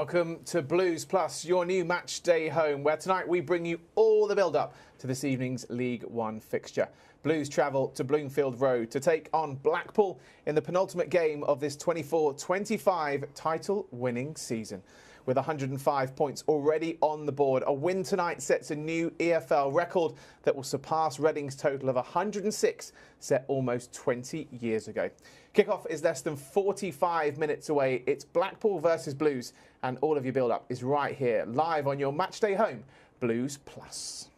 Welcome to Blues Plus, your new match day home, where tonight we bring you all the build-up to this evening's League One fixture. Blues travel to Bloomfield Road to take on Blackpool in the penultimate game of this 24-25 title-winning season. With 105 points already on the board, a win tonight sets a new EFL record that will surpass Reading's total of 106, set almost 20 years ago. Kickoff is less than 45 minutes away. It's Blackpool versus Blues, and all of your build-up is right here, live on your matchday home, Blues Plus.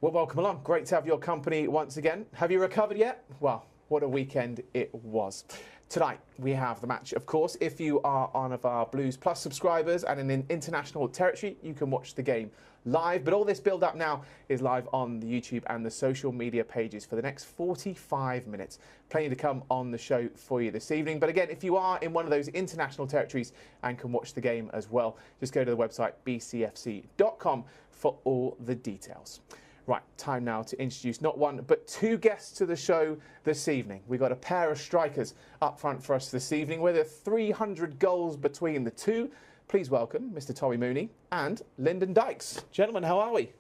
Well, welcome along. Great to have your company once again. Have you recovered yet? Well, what a weekend it was. Tonight, we have the match, of course. If you are one of our Blues Plus subscribers and in international territory, you can watch the game live. But all this build-up now is live on the YouTube and the social media pages for the next 45 minutes. Plenty to come on the show for you this evening. But again, if you are in one of those international territories and can watch the game as well, just go to the website bcfc.com for all the details. Right, time now to introduce not one, but two guests to the show this evening. We've got a pair of strikers up front for us this evening, with 300 goals between the two. Please welcome Mr. Tommy Mooney and Lyndon Dykes. Gentlemen, how are we?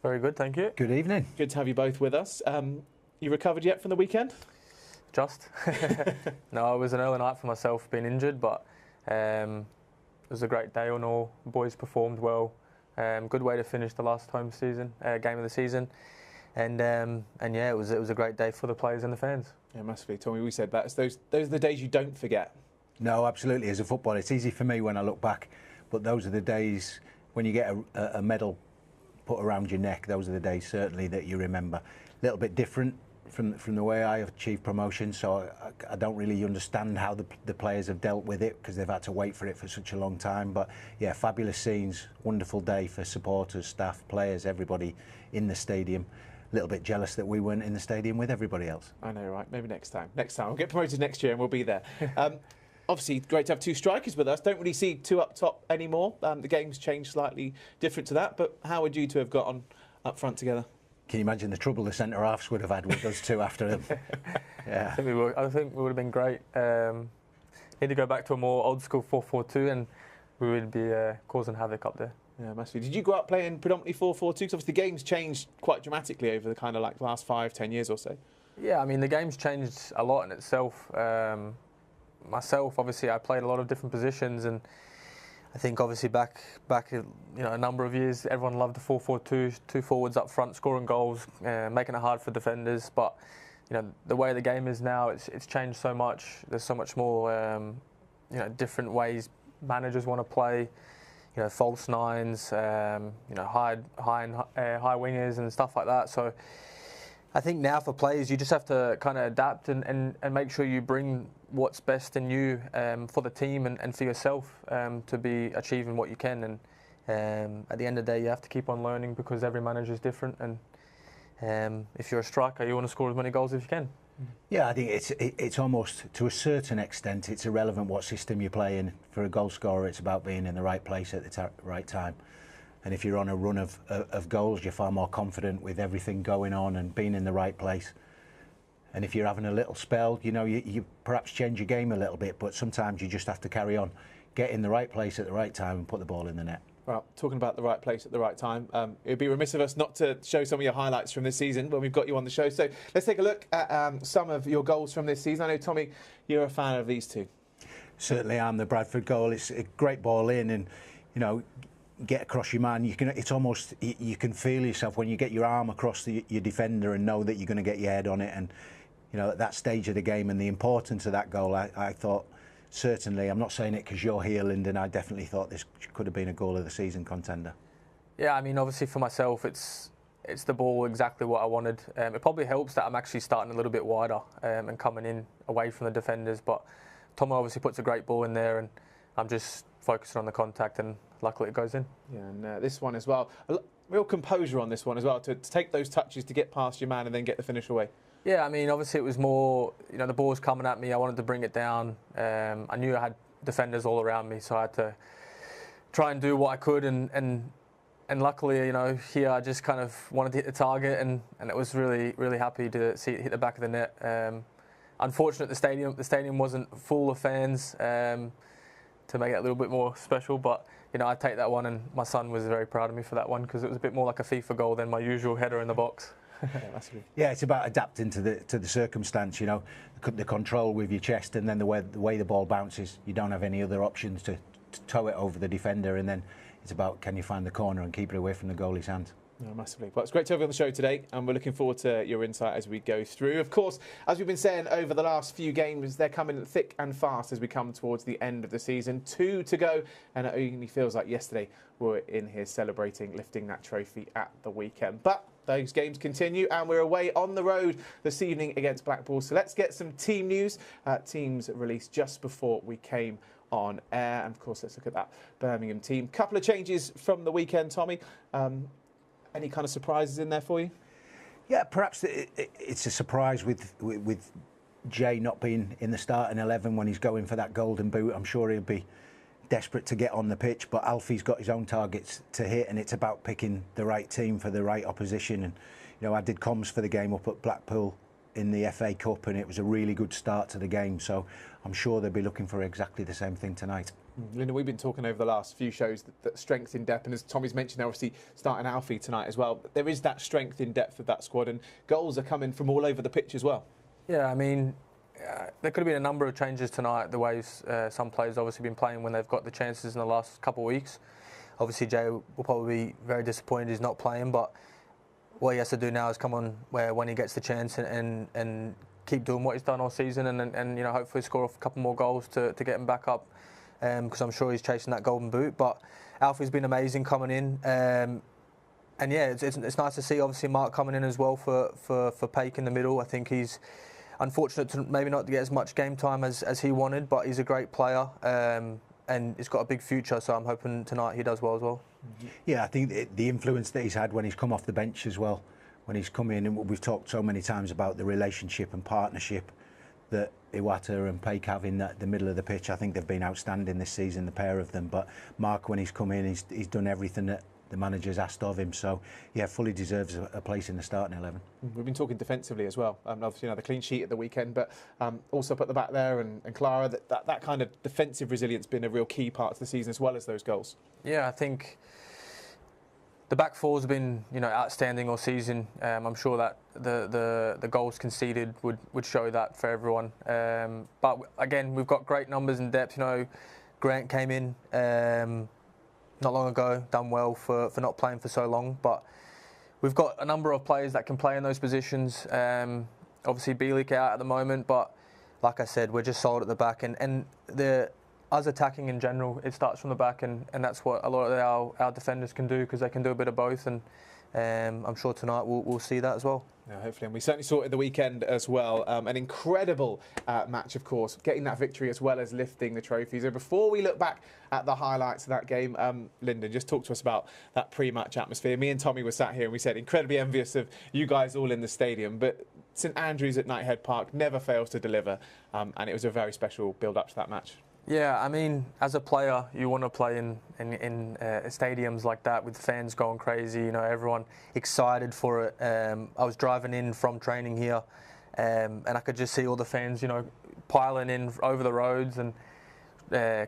Very good, thank you. Good evening. Good to have you both with us. You recovered yet from the weekend? Just. No, it was an early night for myself, being injured, but it was a great day on all. The boys performed well. Good way to finish the last home season game of the season, and yeah, it was a great day for the players and the fans. Yeah, it must be. Tommy, we said that. Those are the days you don't forget. No, absolutely. As a footballer, it's easy for me when I look back, but those are the days when you get a medal put around your neck. Those are the days certainly that you remember. A little bit different from the way I have achieved promotion, so I don't really understand how the players have dealt with it, because they've had to wait for it for such a long time. But yeah, fabulous scenes, wonderful day for supporters, staff, players, everybody in the stadium. A little bit jealous that we weren't in the stadium with everybody else. I know, right? Maybe next time. Next time. We'll get promoted next year and we'll be there. Obviously, great to have two strikers with us. Don't really see two up top anymore. The game's changed slightly different to that, but how would you two have got on up front together? Can you imagine the trouble the centre-halves would have had with us two after them? Yeah. I think we would have been great. Need to go back to a more old-school 4-4-2, and we would be causing havoc up there. Yeah, must be. Did you go up playing predominantly 4-4-2? Because obviously the game's changed quite dramatically over the kind of like last 5-10 years or so. Yeah, I mean, the game's changed a lot in itself. Myself, obviously, I played a lot of different positions, and I think obviously back a number of years, everyone loved the 4-4-2, two forwards up front, scoring goals, making it hard for defenders. But the way the game is now, it's changed so much. There's so much more different ways managers want to play. False nines, high wingers and stuff like that. So I think now for players, you just have to kind of adapt and make sure you bring what's best in you for the team and for yourself to be achieving what you can. And at the end of the day, you have to keep on learning, because every manager is different. And if you're a striker, you want to score as many goals as you can. Yeah, I think it's almost, to a certain extent, it's irrelevant what system you play in. For a goal scorer, it's about being in the right place at the right time. And if you're on a run of goals, you're far more confident with everything going on and being in the right place. And if you're having a little spell, you perhaps change your game a little bit, but sometimes you just have to carry on, get in the right place at the right time and put the ball in the net. Well, talking about the right place at the right time, it would be remiss of us not to show some of your highlights from this season when we've got you on the show. So let's take a look at some of your goals from this season. I know, Tommy, you're a fan of these two. Certainly I'm. The Bradford goal, it's a great ball in, and, get across your man. It's almost, you can feel yourself when you get your arm across your defender and know that you're going to get your head on it. And, at that stage of the game and the importance of that goal, I thought, certainly, I'm not saying it because you're here, Lyndon, I definitely thought this could have been a goal of the season contender. Yeah, I mean, obviously for myself, it's the ball exactly what I wanted. It probably helps that I'm actually starting a little bit wider and coming in away from the defenders. But Tom obviously puts a great ball in there, and I'm just focusing on the contact, and luckily it goes in. Yeah, and this one as well. Real composure on this one as well, to take those touches to get past your man and then get the finish away. Yeah, I mean, obviously it was more, the ball was coming at me, I wanted to bring it down. I knew I had defenders all around me, so I had to try and do what I could, and luckily, here I just kind of wanted to hit the target, and it was really, really happy to see it hit the back of the net. unfortunate the stadium wasn't full of fans to make it a little bit more special. But I take that one, and my son was very proud of me for that one because it was a bit more like a FIFA goal than my usual header in the box. Yeah, it's about adapting to the circumstance. The control with your chest, and then the way the ball bounces. You don't have any other options to tow it over the defender, and then it's about can you find the corner and keep it away from the goalie's hand. No, massively. Well, it's great to have you on the show today, and we're looking forward to your insight as we go through. Of course, as we've been saying over the last few games, they're coming thick and fast as we come towards the end of the season. 2 to go, and it only feels like yesterday we were in here celebrating lifting that trophy at the weekend. But those games continue, and we're away on the road this evening against Blackpool. So let's get some team news. Teams released just before we came on air, and of course, let's look at that Birmingham team. Couple of changes from the weekend, Tommy. Any kind of surprises in there for you? Yeah, perhaps it's a surprise with Jay not being in the starting 11 when he's going for that golden boot. I'm sure he'll be desperate to get on the pitch, but Alfie's got his own targets to hit, and it's about picking the right team for the right opposition. And I did comms for the game up at Blackpool in the FA Cup, and it was a really good start to the game. So I'm sure they'll be looking for exactly the same thing tonight. Lyndon, we've been talking over the last few shows that strength in depth, and as Tommy's mentioned, they're obviously starting Alfie tonight as well. But there is that strength in depth of that squad, and goals are coming from all over the pitch as well. Yeah, I mean, there could have been a number of changes tonight, the way some players obviously been playing when they've got the chances in the last couple of weeks. Obviously, Jay will probably be very disappointed he's not playing, but what he has to do now is come on when he gets the chance and keep doing what he's done all season, and hopefully score a couple more goals to get him back up. Because I'm sure he's chasing that golden boot. But Alfie's been amazing coming in, and yeah, it's nice to see obviously Mark coming in as well for Paik in the middle. I think he's unfortunate to maybe not get as much game time as he wanted, but he's a great player, and he's got a big future. So I'm hoping tonight he does well as well. Yeah, I think the influence that he's had when he's come off the bench as well, when he's come in, and we've talked so many times about the relationship and partnership that Iwata and Paik have in the middle of the pitch. I think they've been outstanding this season, the pair of them. But Mark, when he's come in, he's done everything that the manager's asked of him. So, yeah, fully deserves a place in the starting 11. We've been talking defensively as well. Obviously, the clean sheet at the weekend, but also up at the back there and Clara, that kind of defensive resilience been a real key part of the season as well as those goals. Yeah, I think the back four's been outstanding all season. I'm sure that the goals conceded would show that for everyone. But again, we've got great numbers and depth. Grant came in not long ago, done well for not playing for so long. But we've got a number of players that can play in those positions. Obviously, Bielik out at the moment, but like I said, we're just solid at the back, and us attacking in general, it starts from the back, and that's what a lot of our defenders can do, because they can do a bit of both, and I'm sure tonight we'll see that as well. Yeah, hopefully, and we certainly saw it at the weekend as well. An incredible match, of course, getting that victory as well as lifting the trophy. So before we look back at the highlights of that game, Lyndon, just talk to us about that pre-match atmosphere. Me and Tommy were sat here and we said incredibly envious of you guys all in the stadium, but St Andrews at Knighthead Park never fails to deliver, and it was a very special build-up to that match. Yeah, I mean, as a player, you want to play in stadiums like that with fans going crazy, everyone excited for it. I was driving in from training here, and I could just see all the fans, piling in over the roads and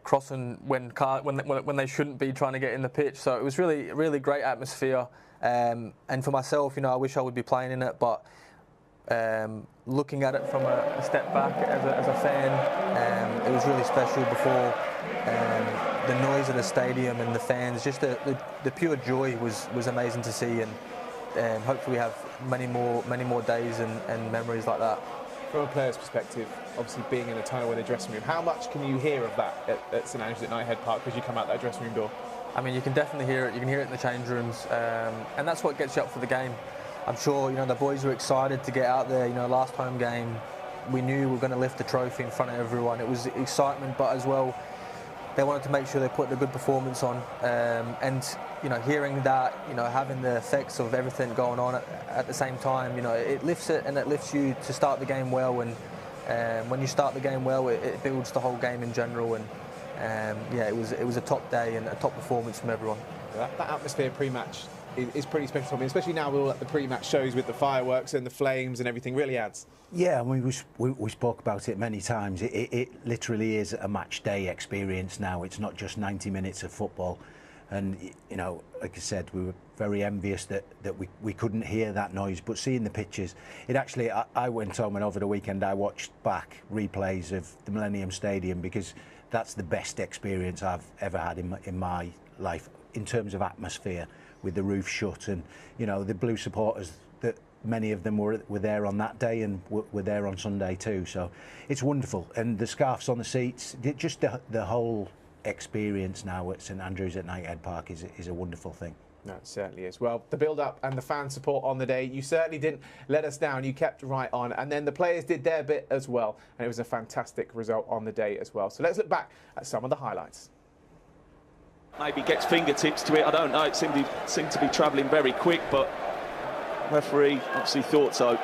crossing when they shouldn't be trying to get in the pitch. So it was really, really great atmosphere. And for myself, I wish I would be playing in it, but looking at it from a step back as a fan, it was really special before the noise of the stadium and the fans, just the pure joy was amazing to see, and hopefully we have many more days and memories like that. From a player's perspective, obviously being in a tunnel in a dressing room, how much can you hear of that at St Andrews at Knighthead Park as you come out that dressing room door? I mean, you can definitely hear it. You can hear it in the change rooms, and that's what gets you up for the game. I'm sure the boys were excited to get out there. Last home game, we knew we were going to lift the trophy in front of everyone. It was excitement, but as well, they wanted to make sure they put a good performance on. And hearing that, having the effects of everything going on at the same time, it lifts it, and it lifts you to start the game well. And when you start the game well, it builds the whole game in general. And yeah, it was a top day and a top performance from everyone. That atmosphere pre-match is pretty special for me, especially now with all the pre-match shows with the fireworks and the flames and everything. Really adds. Yeah, I mean, we spoke about it many times. It literally is a match day experience now. It's not just 90 minutes of football. And, you know, like I said, we were very envious that we couldn't hear that noise. But seeing the pictures, it actually, I went home and over the weekend I watched back replays of the Millennium Stadium, because that's the best experience I've ever had in my life in terms of atmosphere, with the roof shut. And, you know, the Blue supporters, that many of them were there on that day and were there on Sunday too. So it's wonderful. And the scarfs on the seats, just the whole experience now at St Andrews at Knighthead Park is a wonderful thing. No, it certainly is. Well, the build-up and the fan support on the day, you certainly didn't let us down. You kept right on. And then the players did their bit as well. And it was a fantastic result on the day as well. So let's look back at some of the highlights. Maybe gets fingertips to it, I don't know. It seemed to be travelling very quick, but referee obviously thought so.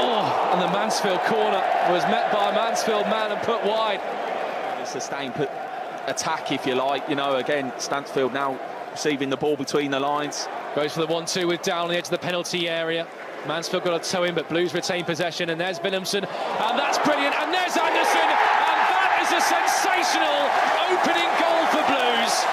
Oh, and the Mansfield corner was met by a Mansfield man and put wide. A sustained attack, if you like. You know, again, Stansfield now receiving the ball between the lines. Goes for the 1-2 with Down on the edge of the penalty area. Mansfield got a toe in, but Blues retain possession. And there's Williamson, and that's brilliant. And there's Anderson, and that is a sensational opening goal for Blues.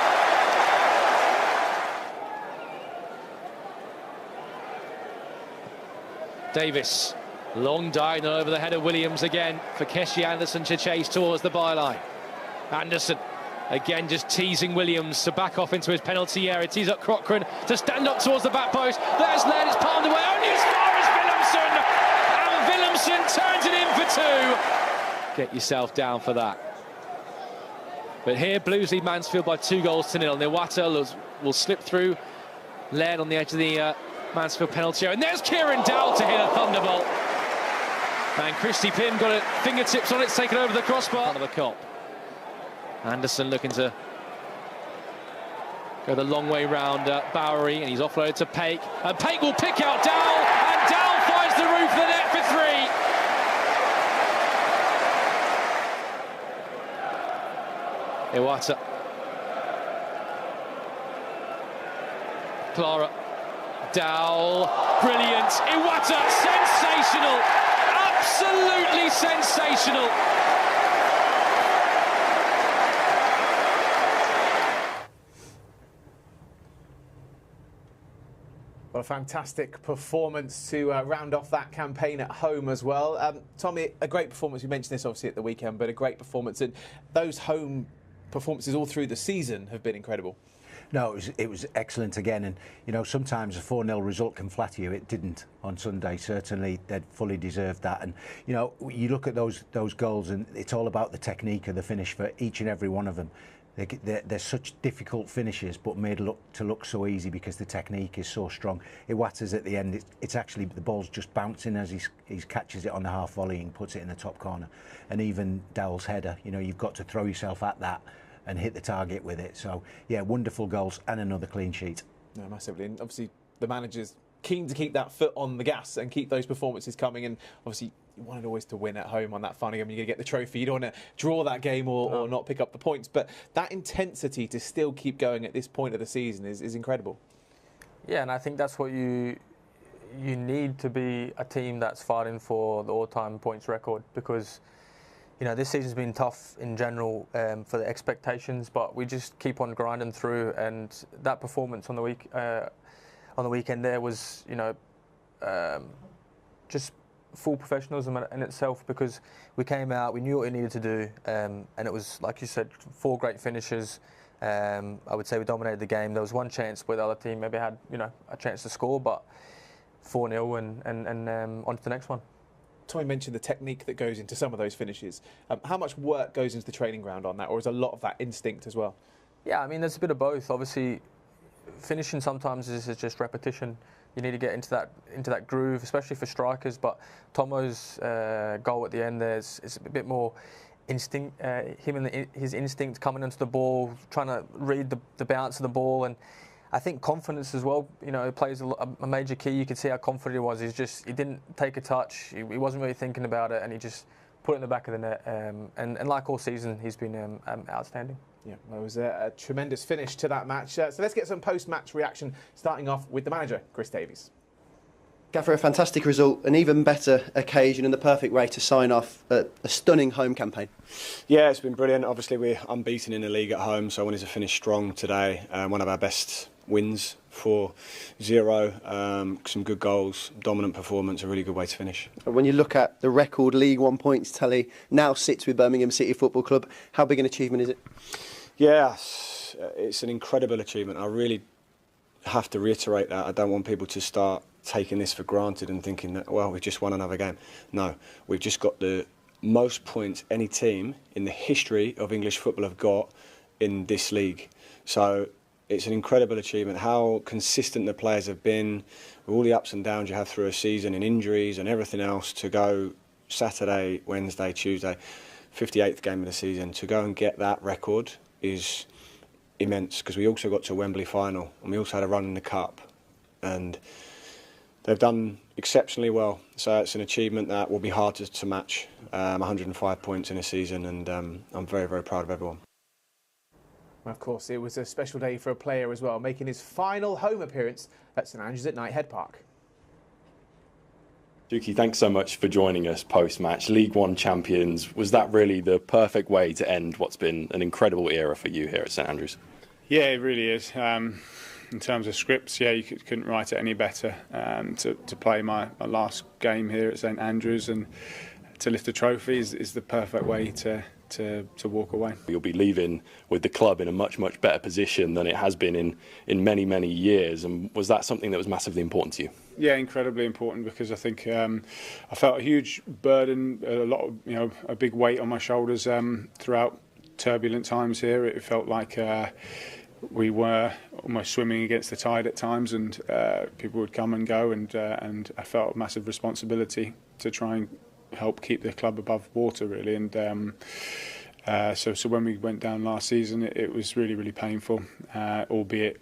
Davis, long diagonal over the head of Williams again for Keshi Anderson to chase towards the byline. Anderson again just teasing Williams to back off into his penalty area. Tees up Cochrane to stand up towards the back post. There's Laird, it's palmed away only as far as Williamson, and Williamson turns it in for 2. Get yourself down for that. But here Blues lead Mansfield by 2-0. Iwata will slip through. Laird on the edge of the Mansfield penalty area. And there's Kieran Dowell to hit a thunderbolt. And Christy Pym got it, fingertips on it, taken over the crossbar of the Kop. Anderson looking to go the long way round Bowery, and he's offloaded to Paik. And Paik will pick out Dowell, and Dowell finds the roof of the net for 3. Iwata. Clara. Dowell. Brilliant. Iwata. Sensational. Absolutely sensational. Well, a fantastic performance to round off that campaign at home as well. Tommy, a great performance. You mentioned this obviously at the weekend, but a great performance. And those home performances all through the season have been incredible. No, it was excellent again. And, you know, sometimes a 4-0 result can flatter you. It didn't on Sunday. Certainly, they'd fully deserved that. And, you know, you look at those goals, and it's all about the technique of the finish for each and every one of them. They're such difficult finishes, but made to look so easy because the technique is so strong. Iwata's at the end, it's actually, the ball's just bouncing as he catches it on the half volley and puts it in the top corner. And even Dowell's header, you know, you've got to throw yourself at that and hit the target with it. So, yeah, wonderful goals and another clean sheet. No, massively. And obviously, the manager's keen to keep that foot on the gas and keep those performances coming. And obviously, you wanted always to win at home on that final game. You're going to get the trophy. You don't want to draw that game or not pick up the points. But that intensity to still keep going at this point of the season is incredible. Yeah, and I think that's what you need to be a team that's fighting for the all-time points record, because, you know, this season's been tough in general for the expectations, but we just keep on grinding through. And that performance on the weekend there was, you know, just full professionalism in itself, because we came out, we knew what we needed to do, and it was, like you said, 4 great finishes. I would say we dominated the game. There was one chance where the other team maybe had, you know, a chance to score, but 4-0 and on to the next one. Tommy mentioned the technique that goes into some of those finishes. How much work goes into the training ground on that, or is a lot of that instinct as well? Yeah, I mean, there's a bit of both. Obviously, finishing sometimes is just repetition. You need to get into that groove, especially for strikers. But Tomo's goal at the end there is a bit more instinct. His instinct coming into the ball, trying to read the bounce of the ball, and I think confidence as well. You know, it plays a major key. You could see how confident he was. He didn't take a touch. He wasn't really thinking about it, and he just put it in the back of the net. And like all season, he's been outstanding. Yeah, well, it was a tremendous finish to that match. So let's get some post-match reaction, starting off with the manager, Chris Davies. Gaffer, a fantastic result, an even better occasion and the perfect way to sign off a stunning home campaign. Yeah, it's been brilliant. Obviously, we're unbeaten in the league at home, so I wanted to finish strong today. One of our best wins, 4-0. Some good goals, dominant performance, a really good way to finish. When you look at the record League One points tally now sits with Birmingham City Football Club, how big an achievement is it? Yeah, it's an incredible achievement. I really have to reiterate that. I don't want people to start taking this for granted and thinking that, well, we've just won another game. No, we've just got the most points any team in the history of English football have got in this league. So it's an incredible achievement. How consistent the players have been, with all the ups and downs you have through a season and injuries and everything else, to go Saturday, Wednesday, Tuesday, 58th game of the season, to go and get that record is immense, because we also got to a Wembley final and we also had a run in the Cup, and they've done exceptionally well. So it's an achievement that will be hard to match. 105 points in a season, and I'm very, very proud of everyone. Well, of course, it was a special day for a player as well, making his final home appearance at St Andrews at Knighthead Park. Dukey, thanks so much for joining us post-match. League One champions, was that really the perfect way to end what's been an incredible era for you here at St Andrews? Yeah, it really is. In terms of scripts, yeah, you couldn't write it any better. To play my last game here at St Andrews and to lift a trophy is the perfect way to walk away. You'll be leaving with the club in a much, much better position than it has been in many, many years. And was that something that was massively important to you? Yeah, incredibly important, because I think I felt a huge burden, a big weight on my shoulders throughout turbulent times here. It felt like we were almost swimming against the tide at times, and people would come and go, and I felt a massive responsibility to try and help keep the club above water, really. And so when we went down last season, it was really, really painful, albeit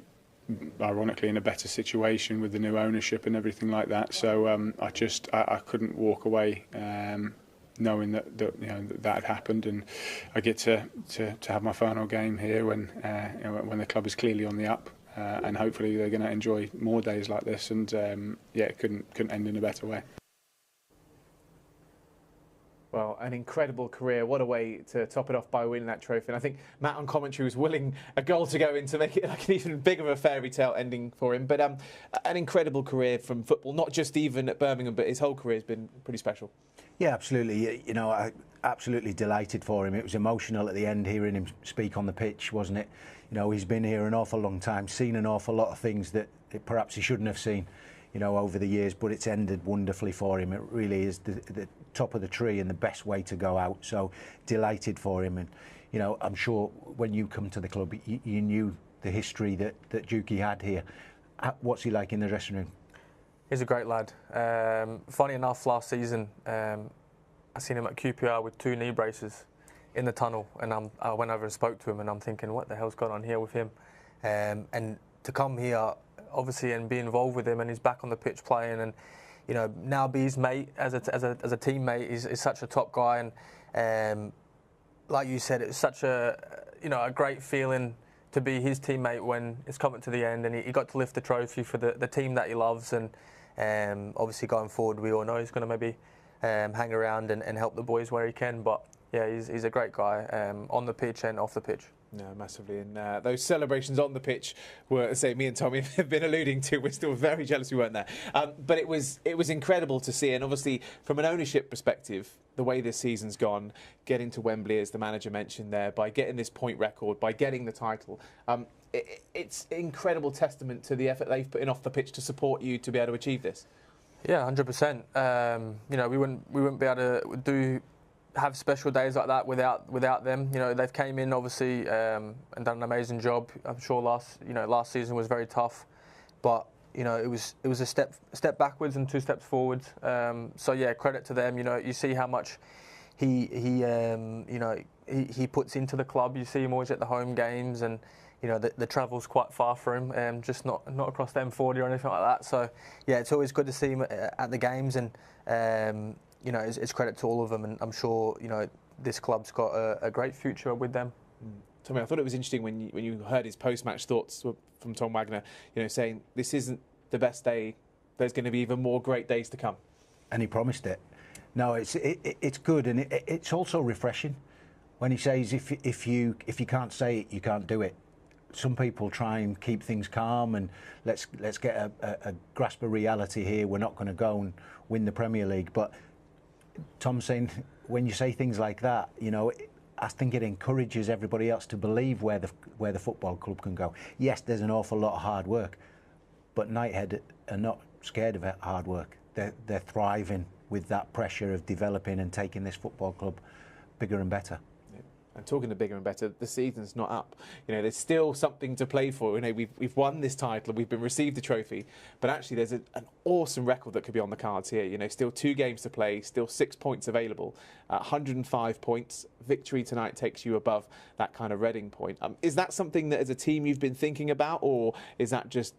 ironically in a better situation with the new ownership and everything like that. So I couldn't walk away knowing that had happened, and I get to have my final game here when the club is clearly on the up, and hopefully they're going to enjoy more days like this. And it couldn't end in a better way. Well, an incredible career. What a way to top it off by winning that trophy. And I think Matt on commentary was willing a goal to go in to make it like an even bigger of a fairy tale ending for him. But an incredible career from football, not just even at Birmingham, but his whole career has been pretty special. Yeah, absolutely. I absolutely delighted for him. It was emotional at the end hearing him speak on the pitch, wasn't it? He's been here an awful long time, seen an awful lot of things that perhaps he shouldn't have seen, over the years, but it's ended wonderfully for him. It really is the top of the tree and the best way to go out. So delighted for him. And, I'm sure when you come to the club, you knew the history that Dukey had here. What's he like in the dressing room? He's a great lad. Funny enough, last season, I seen him at QPR with 2 knee braces in the tunnel, and I went over and spoke to him, and I'm thinking, what the hell's gone on here with him? And to come here, obviously, and be involved with him, and he's back on the pitch playing, and now be his mate as a teammate is such a top guy, and like you said, it's such a great feeling to be his teammate when it's coming to the end, and he got to lift the trophy for the team that he loves, and obviously going forward, we all know he's going to maybe hang around and help the boys where he can, but yeah, he's a great guy on the pitch and off the pitch. No, massively. And those celebrations on the pitch were, say, me and Tommy have been alluding to. We're still very jealous we weren't there. But it was incredible to see. And obviously, from an ownership perspective, the way this season's gone, getting to Wembley, as the manager mentioned there, by getting this point record, by getting the title, it's incredible testament to the effort they've put in off the pitch to support you to be able to achieve this. Yeah, 100%. We wouldn't be able to have special days like that without them. They've came in obviously and done an amazing job. I'm sure last season was very tough, but it was a step backwards and 2 steps forwards. So yeah, credit to them. You see how much he puts into the club. You see him always at the home games, and the travel's quite far for him, just not across the M40 or anything like that. So yeah, it's always good to see him at the games, and it's credit to all of them, and I'm sure this club's got a great future with them. Tommy, I thought it was interesting when you heard his post-match thoughts from Tom Wagner, saying this isn't the best day. There's going to be even more great days to come. And he promised it. No, it's good, and it's also refreshing when he says if you can't say it, you can't do it. Some people try and keep things calm and let's get a grasp of reality here. We're not going to go and win the Premier League, but Tom's saying when you say things like that, I think it encourages everybody else to believe where the football club can go. Yes, there's an awful lot of hard work, but Knighthead are not scared of hard work. They're thriving with that pressure of developing and taking this football club bigger and better. Yeah. And talking to bigger and better, the season's not up. There's still something to play for. We've won this title, we've been received the trophy, but actually there's an awesome record that could be on the cards here. Still 2 games to play, still 6 points available, 105 points. Victory tonight takes you above that kind of Reading point. Is that something that as a team you've been thinking about, or is that just,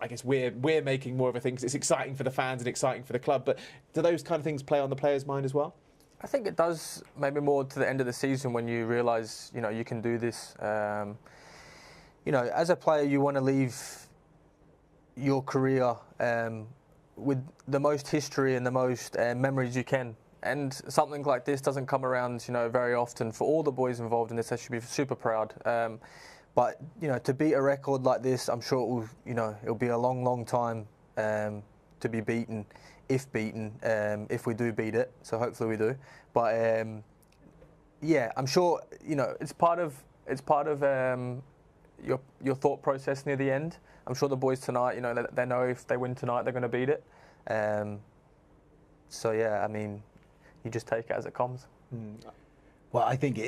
I guess we're making more of a thing because it's exciting for the fans and exciting for the club, but do those kind of things play on the players' mind as well? I think it does, maybe more to the end of the season when you realise, you can do this. As a player, you want to leave your career with the most history and the most memories you can. And something like this doesn't come around, very often. For all the boys involved in this, they should be super proud. But to beat a record like this, I'm sure it will, it'll be a long, long time to be beaten, if if we do beat it. So hopefully we do. But yeah, I'm sure it's part of your thought process near the end. I'm sure the boys tonight, they know if they win tonight, they're going to beat it. So yeah, I mean, you just take it as it comes. Well, I think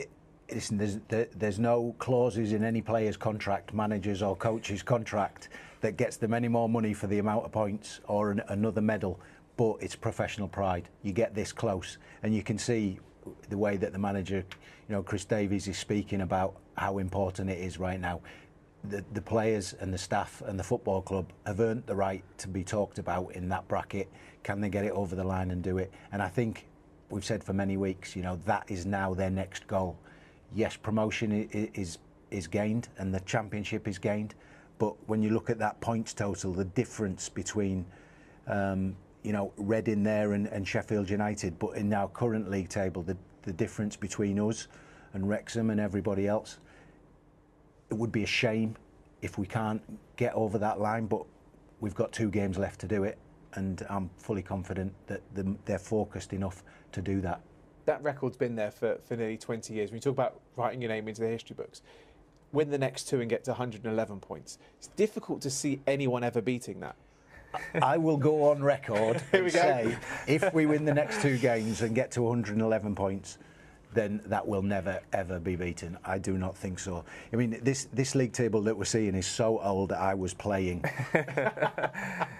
listen, there's no clauses in any player's contract, manager's or coach's contract, that gets them any more money for the amount of points or another medal, but it's professional pride. You get this close, and you can see the way that the manager, Chris Davies, is speaking about how important it is right now. The players and the staff and the football club have earned the right to be talked about in that bracket. Can they get it over the line and do it? And I think we've said for many weeks, that is now their next goal. Yes, promotion is gained and the championship is gained, but when you look at that points total, the difference between Reading there and Sheffield United, but in our current league table, the difference between us and Wrexham and everybody else, it would be a shame if we can't get over that line, but we've got 2 games left to do it, and I'm fully confident that they're focused enough to do that. That record's been there for nearly 20 years. When you talk about writing your name into the history books, win the next 2 and get to 111 points. It's difficult to see anyone ever beating that. I will go on record and say, if we win the next 2 games and get to 111 points, then that will never, ever be beaten. I do not think so. I mean, this league table that we're seeing is so old that I was playing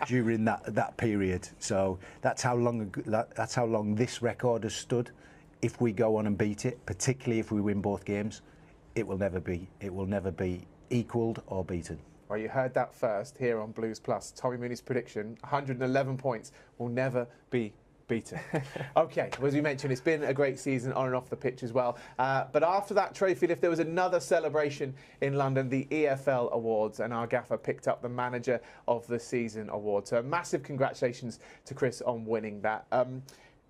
during that period. So that's how long this record has stood. If we go on and beat it, particularly if we win both games, it will never be equalled or beaten. Well, you heard that first here on Blues Plus. Tommy Mooney's prediction: 111 points will never be beaten. Okay, well, as we mentioned, it's been a great season on and off the pitch as well. But after that trophy lift, there was another celebration in London, the EFL Awards, and our gaffer picked up the Manager of the Season award. So a massive congratulations to Chris on winning that.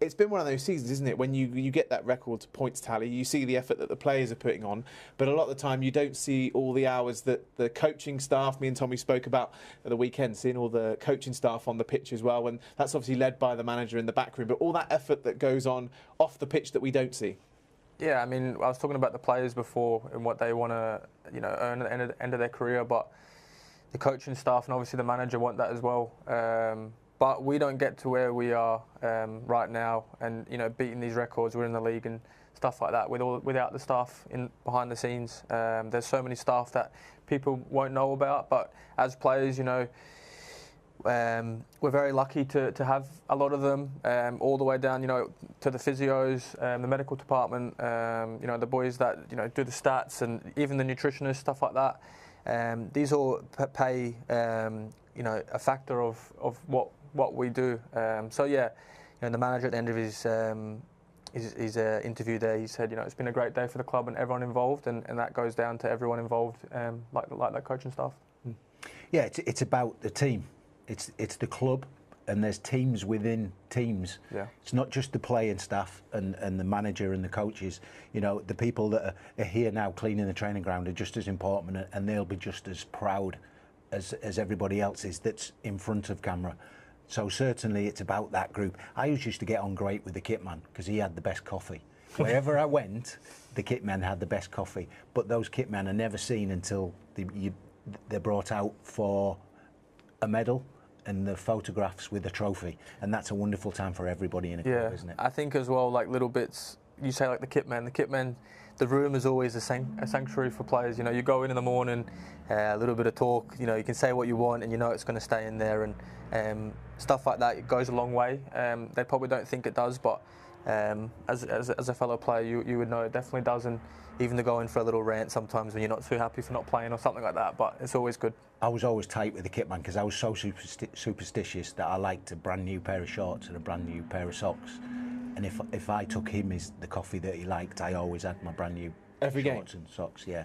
It's been one of those seasons, isn't it, when you get that record points tally, you see the effort that the players are putting on, but a lot of the time you don't see all the hours that the coaching staff, me and Tommy spoke about at the weekend, seeing all the coaching staff on the pitch as well, and that's obviously led by the manager in the back room, but all that effort that goes on off the pitch that we don't see. Yeah, I mean, I was talking about the players before and what they want to, earn at the end of their career, but the coaching staff and obviously the manager want that as well. But we don't get to where we are right now, and beating these records, we're in the league and stuff like that without the staff behind the scenes. There's so many staff that people won't know about, but as players, we're very lucky to have a lot of them, all the way down, to the physios, the medical department, the boys that do the stats and even the nutritionists, stuff like that. These all pay a factor of what we do. So yeah, the manager at the end of his his interview there, he said, it's been a great day for the club and everyone involved, and that goes down to everyone involved, like that coaching staff. Yeah, it's about the team. It's the club, and there's teams within teams. Yeah. It's not just the playing staff and the manager and the coaches. The people that are here now cleaning the training ground are just as important, and they'll be just as proud as everybody else is that's in front of camera. So certainly it's about that group. I always used to get on great with the kit man because he had the best coffee. Wherever I went, the kit men had the best coffee. But those kit men are never seen until they're brought out for a medal and the photographs with the trophy. And that's a wonderful time for everybody in a club, isn't it? I think as well, like little bits, you say like the kit men, the room is always a sanctuary for players. You go in the morning, a little bit of talk, you can say what you want and it's going to stay in there, and stuff like that, it goes a long way. They probably don't think it does, but as a fellow player, you would know it definitely does, and even to go in for a little rant sometimes when you're not too happy for not playing or something like that, but it's always good. I was always tight with the kit man because I was so superstitious that I liked a brand new pair of shorts and a brand new pair of socks. And if I took him the coffee that he liked, I always had my brand new shorts and socks. Yeah,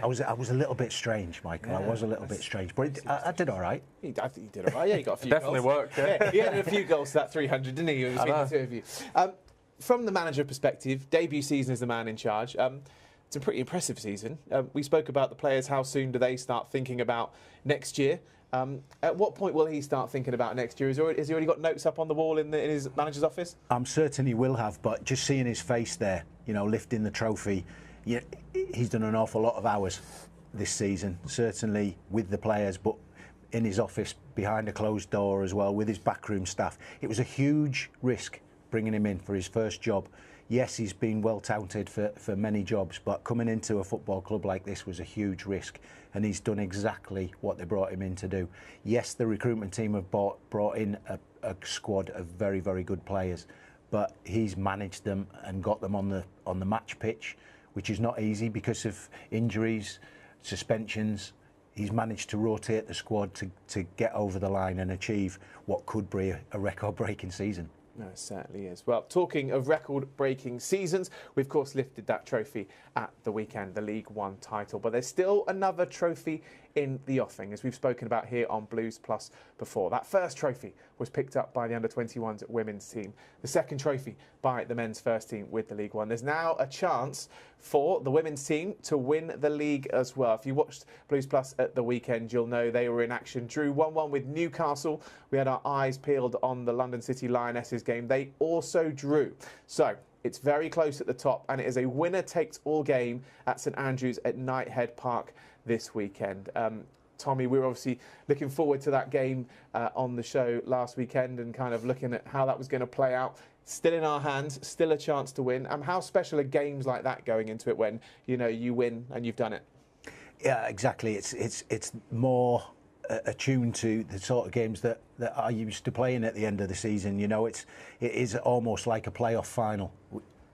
I was a little bit strange, Michael. I was a little bit strange, but I did all right. I think you did all right. Yeah, you got a few. Definitely goals. Worked. Yeah. He had a few goals to that 300, didn't he? Between the two of you. From the manager perspective, debut season as the man in charge. It's a pretty impressive season. We spoke about the players. How soon do they start thinking about next year? At what point will he start thinking about next year? Has he already got notes up on the wall in his manager's office? I'm certain he will have, but just seeing his face there, lifting the trophy, he's done an awful lot of hours this season, certainly with the players, but in his office, behind a closed door as well, with his backroom staff. It was a huge risk bringing him in for his first job. Yes, he's been well touted for many jobs, but coming into a football club like this was a huge risk, and he's done exactly what they brought him in to do. Yes, the recruitment team have brought in a squad of very, very good players, but he's managed them and got them on the match pitch, which is not easy because of injuries, suspensions. He's managed to rotate the squad to get over the line and achieve what could be a record-breaking season. No, it certainly is. Well, talking of record-breaking seasons, we of course lifted that trophy at the weekend, the League One title. But there's still another trophy in the offing, as we've spoken about here on Blues Plus before. That first trophy was picked up by the under-21s women's team. The second trophy by the men's first team with the League One. There's now a chance for the women's team to win the league as well. If you watched Blues Plus at the weekend, you'll know they were in action. Drew 1-1 with Newcastle. We had our eyes peeled on the London City Lionesses game. They also drew. So it's very close at the top, and it is a winner-takes-all game at St Andrews at Knighthead Park this weekend. Tommy, we were obviously looking forward to that game on the show last weekend and kind of looking at how that was going to play out. Still in our hands, still a chance to win. How special are games like that going into it when you win and you've done it? Yeah, exactly. It's more attuned to the sort of games that I used to playing at the end of the season. It is almost like a playoff final.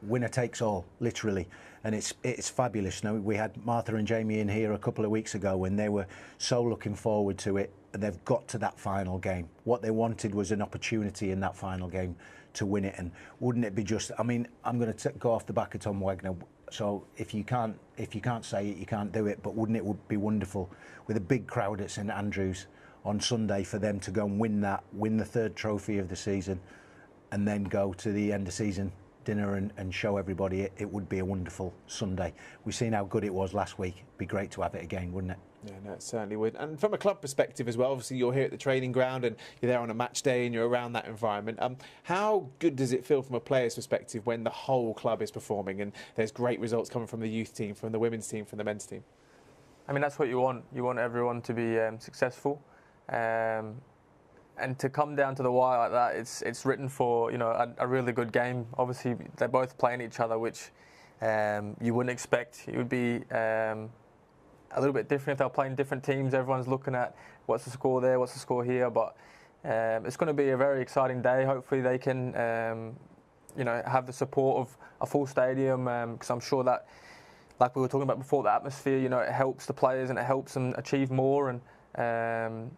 Winner takes all, literally, and it's fabulous. We had Martha and Jamie in here a couple of weeks ago, and they were so looking forward to it. And they've got to that final game. What they wanted was an opportunity in that final game to win it. And wouldn't it be just? I mean, I'm going to go off the back of Tom Wagner. So if you can't say it, you can't do it. But wouldn't it be wonderful with a big crowd at St Andrews on Sunday for them to go and win the third trophy of the season, and then go to the end of season dinner and show everybody it would be a wonderful Sunday. We've seen how good it was last week. It'd be great to have it again, wouldn't it? Yeah, no, it certainly would. And from a club perspective as well, obviously you're here at the training ground and you're there on a match day and you're around that environment. How good does it feel from a player's perspective when the whole club is performing and there's great results coming from the youth team, from the women's team, from the men's team? I mean, that's what you want. You want everyone to be successful. And to come down to the wire like that, it's written for a really good game. Obviously, they're both playing each other, which you wouldn't expect. It would be a little bit different if they're playing different teams. Everyone's looking at what's the score there, what's the score here. But it's going to be a very exciting day. Hopefully, they can have the support of a full stadium, because I'm sure that, like we were talking about before, the atmosphere, it helps the players and it helps them achieve more. And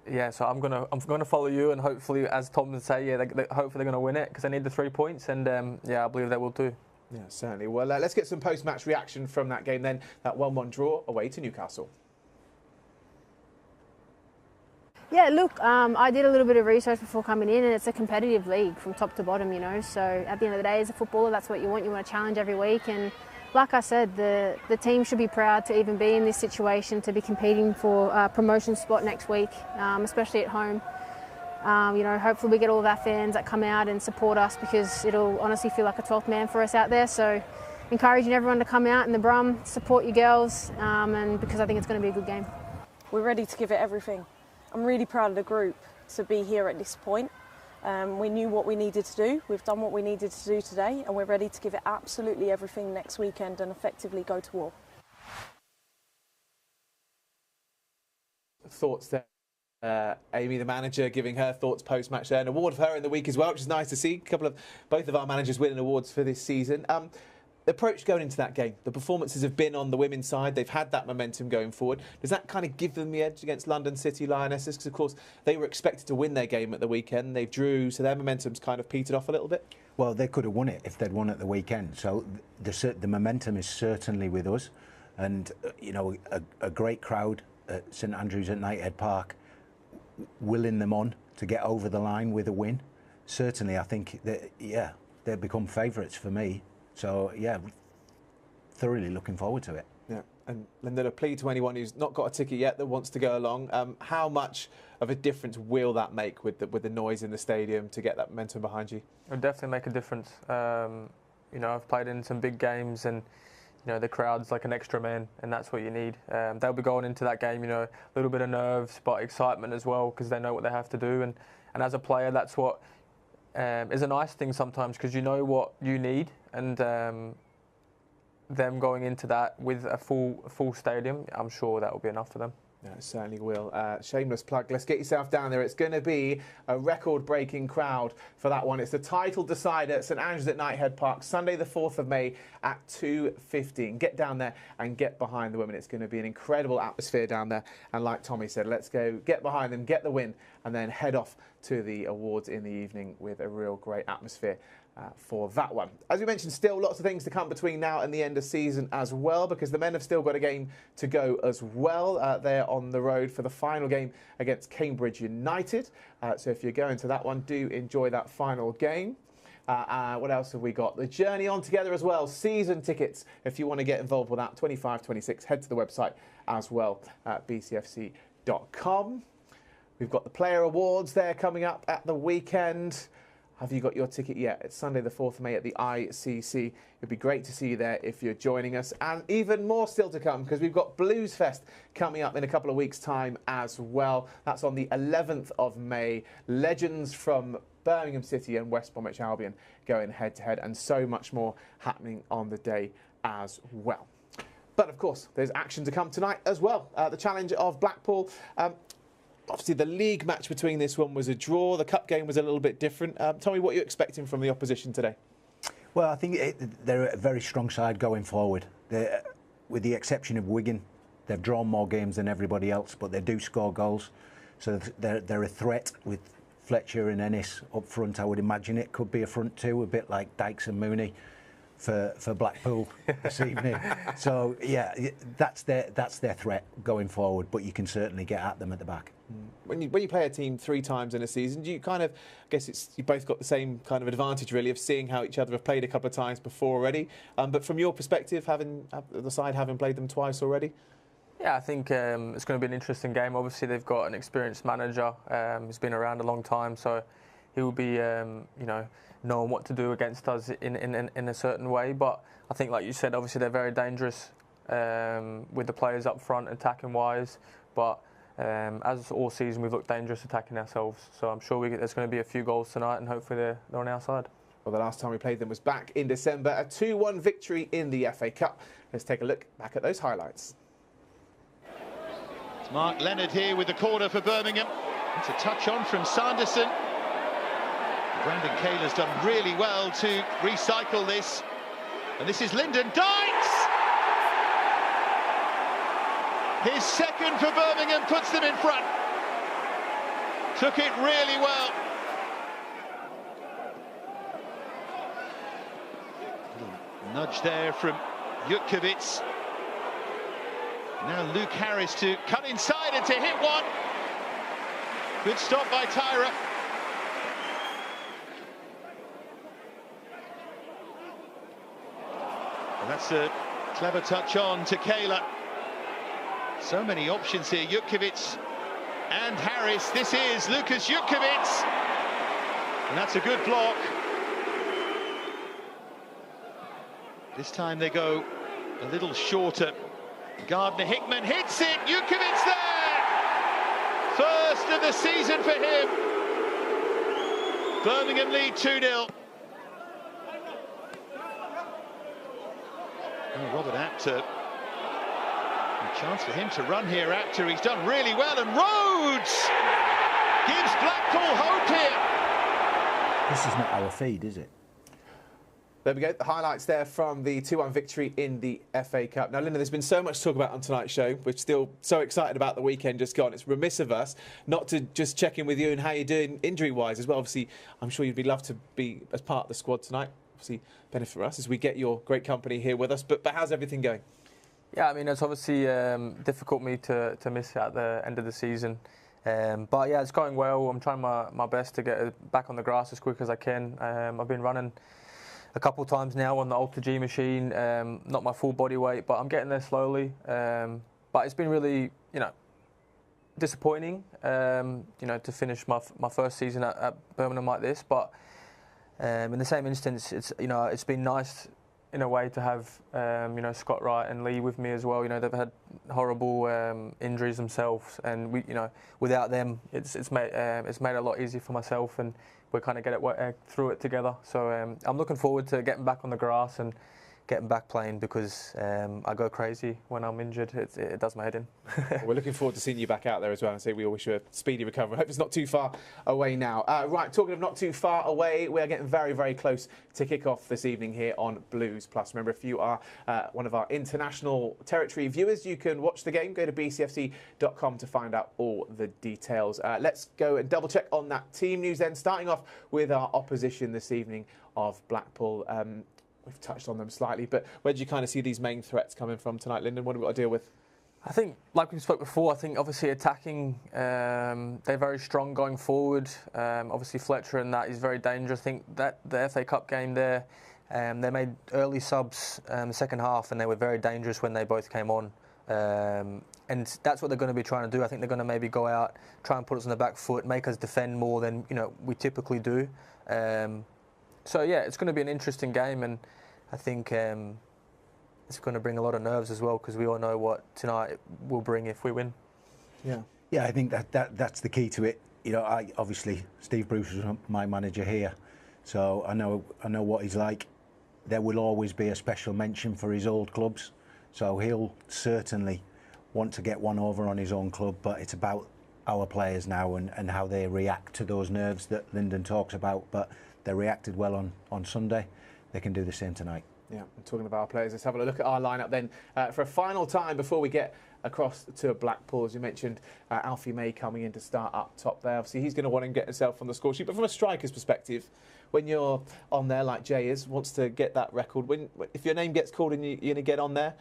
yeah, so I'm gonna follow you, and hopefully, as Tom would say, yeah, hopefully they're gonna win it because they need the 3 points, and yeah, I believe they will too. Yeah, certainly. Well, let's get some post-match reaction from that game then. That 1-1 draw away to Newcastle. Yeah, look, I did a little bit of research before coming in, and it's a competitive league from top to bottom, you know. So at the end of the day, as a footballer, that's what you want. You want to challenge every week, and like I said, the team should be proud to even be in this situation, to be competing for a promotion spot next week, especially at home. You know, hopefully we get all of our fans that come out and support us, because it'll honestly feel like a 12th man for us out there. So encouraging everyone to come out in the Brum, support your girls, and because I think it's going to be a good game. We're ready to give it everything. I'm really proud of the group to be here at this point. We knew what we needed to do. We've done what we needed to do today, and we're ready to give it absolutely everything next weekend and effectively go to war. Thoughts there. Amy, the manager, giving her thoughts post-match there. An award for her in the week as well, which is nice to see. Both of our managers winning awards for this season. The approach going into that game, the performances have been on the women's side. They've had that momentum going forward. Does that kind of give them the edge against London City Lionesses? Because, of course, they were expected to win their game at the weekend. They drew, so their momentum's kind of petered off a little bit. Well, they could have won it if they'd won at the weekend. So the momentum is certainly with us. And, you know, a great crowd at St Andrews at Knighthead Park, willing them on to get over the line with a win. Certainly, I think that, yeah, they've become favourites for me. So, yeah, thoroughly looking forward to it. Yeah, and Lyndon, a plea to anyone who's not got a ticket yet that wants to go along. How much of a difference will that make with the noise in the stadium to get that momentum behind you? It would definitely make a difference. You know, I've played in some big games, and you know the crowd's like an extra man, and that's what you need. They'll be going into that game, you know, a little bit of nerves, but excitement as well, because they know what they have to do. And as a player, that's what is a nice thing sometimes, because you know what you need, and them going into that with a full stadium, I'm sure that will be enough for them. Yeah, it certainly will. Shameless plug. Let's get yourself down there. It's going to be a record-breaking crowd for that one. It's the title decider at St Andrews at Knighthead Park, Sunday the 4th of May at 2:15. Get down there and get behind the women. It's going to be an incredible atmosphere down there. And like Tommy said, let's go get behind them, get the win, and then head off to the awards in the evening with a real great atmosphere for that one. As we mentioned, still lots of things to come between now and the end of season as well, because the men have still got a game to go as well. They're on the road for the final game against Cambridge United. So if you're going to that one, do enjoy that final game. What else have we got? The Journey On Together as well. Season tickets, if you want to get involved with that, 25-26. Head to the website as well at bcfc.com. We've got the player awards there coming up at the weekend. Have you got your ticket yet? It's Sunday the 4th of May at the ICC. It'd be great to see you there if you're joining us. And even more still to come, because we've got Blues Fest coming up in a couple of weeks' time as well. That's on the 11th of May. Legends from Birmingham City and West Bromwich Albion going head-to-head, and so much more happening on the day as well. But, of course, there's action to come tonight as well. The challenge of Blackpool. Obviously, the league match between this one was a draw. The cup game was a little bit different. Tommy, what are you expecting from the opposition today? Well, I think they're a very strong side going forward. With the exception of Wigan, they've drawn more games than everybody else, but they do score goals. So they're a threat with Fletcher and Ennis up front. I would imagine it could be a front two, a bit like Dykes and Mooney for Blackpool this evening. So, yeah, that's their threat going forward, but you can certainly get at them at the back. When you play a team 3 times in a season, do you kind of, I guess you both got the same kind of advantage really of seeing how each other have played a couple of times before already. But from your perspective, having played them twice already? Yeah, I think it's going to be an interesting game. Obviously, they've got an experienced manager who's been around a long time, so he will be, knowing what to do against us in a certain way. But I think, like you said, obviously they're very dangerous with the players up front, attacking wise. But as all season, we've looked dangerous attacking ourselves. So I'm sure there's going to be a few goals tonight, and hopefully they're on our side. Well, the last time we played them was back in December, a 2-1 victory in the FA Cup. Let's take a look back at those highlights. It's Mark Leonard here with the corner for Birmingham. It's a touch on from Sanderson. Brandon Kaler's done really well to recycle this. And this is Lyndon Dykes! His second for Birmingham puts them in front. Took it really well. Little nudge there from Jutkiewicz. Now Luke Harris to cut inside and to hit one. Good stop by Tyra. And that's a clever touch on to Kayla. So many options here. Jutkiewicz and Harris. This is Lukas Jutkiewicz. And that's a good block. This time they go a little shorter. Gardner-Hickman hits it. Jutkiewicz there. First of the season for him. Birmingham lead 2-0. Oh, Robert Apter. A chance for him to run here. Apter, he's done really well, and Rhodes gives Blackpool hope here. This is not our feed, is it? There we go, the highlights there from the 2-1 victory in the FA Cup. Now, Linda, there's been so much to talk about on tonight's show. We're still so excited about the weekend just gone. It's remiss of us not to just check in with you and how you're doing injury-wise as well. Obviously, I'm sure you'd be loved to be as part of the squad tonight. Obviously, benefit for us as we get your great company here with us. But how's everything going? Yeah, I mean, it's obviously difficult me to miss at the end of the season. But yeah, it's going well. I'm trying my best to get back on the grass as quick as I can. I've been running a couple of times now on the Ultra G machine, not my full body weight, but I'm getting there slowly. But it's been really, disappointing, to finish my first season at Birmingham like this. But in the same instance, it's been nice in a way to have, Scott Wright and Lee with me as well. They've had horrible injuries themselves, and we, without them, it's made it a lot easier for myself, and we kind of get it through it together. So I'm looking forward to getting back on the grass and getting back playing, because I go crazy when I'm injured. It does my head in. We're looking forward to seeing you back out there as well, and say we all wish you a speedy recovery. I hope it's not too far away now. Right, talking of not too far away, we are getting very, very close to kick-off this evening here on Blues Plus. Remember, if you are one of our international territory viewers, you can watch the game. Go to bcfc.com to find out all the details. Let's go and double-check on that team news then, starting off with our opposition this evening of Blackpool. We've touched on them slightly, but where do you kind of see these main threats coming from tonight, Lyndon? What have we got to deal with? I think, like we spoke before, I think obviously attacking, they're very strong going forward. Obviously Fletcher and that is very dangerous. I think that the FA Cup game there, they made early subs the second half, and they were very dangerous when they both came on. And that's what they're going to be trying to do. I think they're going to maybe go out, try and put us on the back foot, make us defend more than we typically do. So yeah, it's going to be an interesting game, and I think it's going to bring a lot of nerves as well, because we all know what tonight will bring if we win. Yeah, I think that's the key to it. Obviously Steve Bruce is my manager here, so I know what he's like. There will always be a special mention for his old clubs, so he'll certainly want to get one over on his own club. But it's about our players now and how they react to those nerves that Lyndon talks about. But they reacted well on Sunday. They can do the same tonight. Yeah, and talking about our players, let's have a look at our lineup then for a final time before we get across to Blackpool. As you mentioned, Alfie May coming in to start up top there. Obviously, he's going to want to get himself on the score sheet. But from a striker's perspective, when you're on there like Jay is, wants to get that record, if your name gets called and you're going to get on there,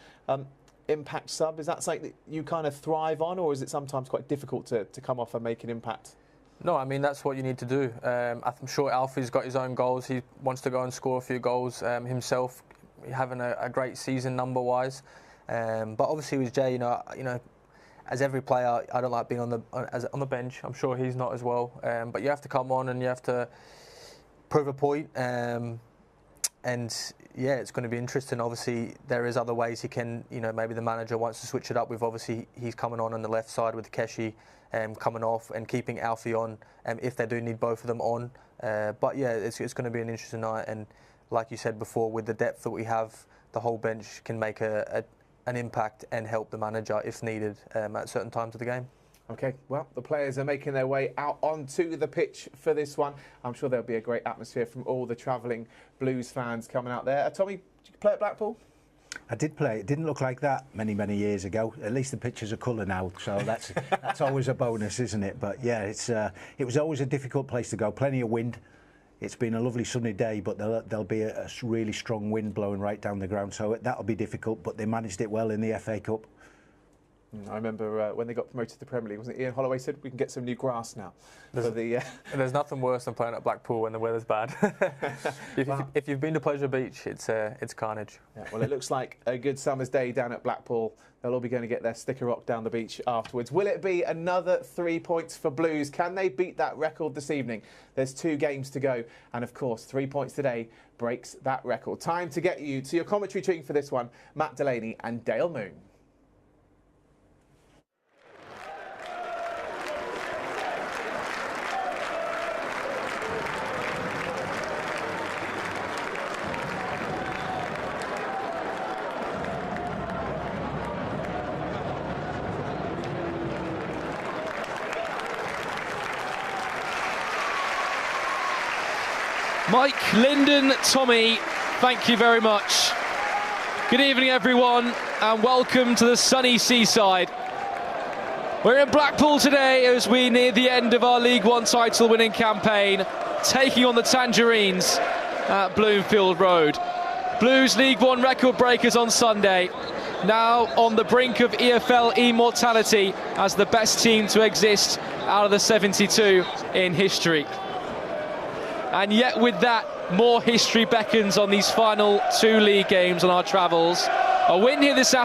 impact sub, is that something that you kind of thrive on, or is it sometimes quite difficult to come off and make an impact? No, I mean, that's what you need to do. I'm sure Alfie's got his own goals. He wants to go and score a few goals himself, having a great season number-wise. But obviously with Jay, as every player, I don't like being on the bench. I'm sure he's not as well. But you have to come on and you have to prove a point. And yeah, it's going to be interesting. Obviously, there is other ways he can, maybe the manager wants to switch it up with, obviously, he's coming on the left side with Keshi coming off and keeping Alfie on if they do need both of them on. But yeah, it's going to be an interesting night. And like you said before, with the depth that we have, the whole bench can make an impact and help the manager if needed at certain times of the game. OK, well, the players are making their way out onto the pitch for this one. I'm sure there'll be a great atmosphere from all the travelling Blues fans coming out there. Tommy, did you play at Blackpool? I did play. It didn't look like that many years ago. At least the pictures are colour now, so that's always a bonus, isn't it? But yeah, it was always a difficult place to go. Plenty of wind. It's been a lovely sunny day, but there'll be a really strong wind blowing right down the ground, so that'll be difficult. But they managed it well in the FA Cup. I remember when they got promoted to the Premier League, wasn't it Ian Holloway said we can get some new grass now? There's nothing worse than playing at Blackpool when the weather's bad. If you've been to Pleasure Beach, it's carnage. Yeah, well, it looks like a good summer's day down at Blackpool. They'll all be going to get their sticker rock down the beach afterwards. Will it be another 3 points for Blues? Can they beat that record this evening? There's 2 games to go. And, of course, 3 points today breaks that record. Time to get you to your commentary team for this one, Matt Delaney and Dale Moon. Mike, Lyndon, Tommy, thank you very much. Good evening, everyone, and welcome to the sunny seaside. We're in Blackpool today as we near the end of our League One title winning campaign, taking on the Tangerines at Bloomfield Road. Blues League One record breakers on Sunday, now on the brink of EFL immortality as the best team to exist out of the 72 in history. And yet with that, more history beckons on these final 2 league games on our travels. A win here this afternoon.